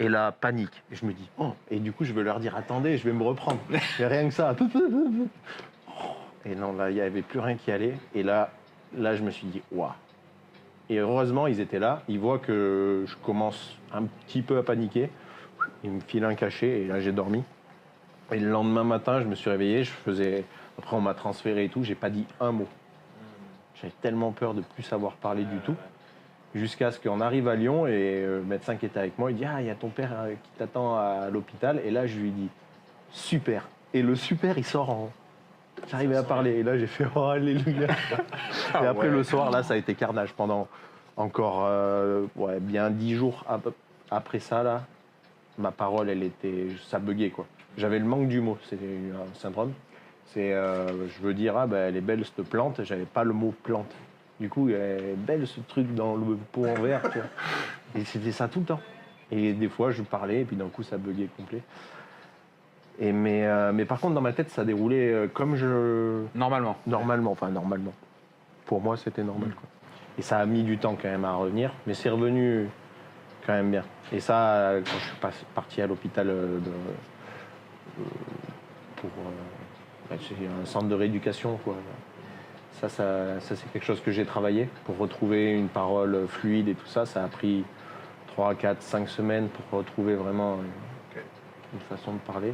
Et là, panique. Et je me dis, oh. Et du coup, je veux leur dire, attendez, je vais me reprendre. Et rien que ça. Et non, là, il n'y avait plus rien qui allait. Et là, je me suis dit, waouh. Et heureusement, ils étaient là. Ils voient que je commence un petit peu à paniquer. Ils me filent un cachet et là, j'ai dormi. Et le lendemain matin, je me suis réveillé. Après, on m'a transféré et tout. J'ai pas dit un mot. J'avais tellement peur de ne plus savoir parler du tout. Jusqu'à ce qu'on arrive à Lyon et le médecin qui était avec moi, il dit « Ah, il y a ton père qui t'attend à l'hôpital. » Et là, je lui dis « Super !» Et le super, il sort en... J'arrivais à parler. Et là, j'ai fait « Oh, alléluia !» Et après, le soir, là, ça a été carnage pendant encore bien 10 jours. Après ça, là, ma parole, ça buguait, quoi. J'avais le manque du mot. C'est un syndrome. Je veux dire, ah, ben, elle est belle, cette plante. J'avais pas le mot plante. Du coup, elle est belle, ce truc dans le pot en verre, tu vois. Et c'était ça tout le temps. Et des fois, je parlais, et puis d'un coup, ça buguait complet. Mais par contre, dans ma tête, ça déroulait comme je... Normalement. Normalement. Pour moi, c'était normal, quoi. Et ça a mis du temps quand même à revenir, mais c'est revenu quand même bien. Et ça, quand je suis parti à l'hôpital c'est un centre de rééducation, quoi. Ça c'est quelque chose que j'ai travaillé pour retrouver une parole fluide et tout ça. Ça a pris 3, 4, 5 semaines pour retrouver vraiment une façon de parler.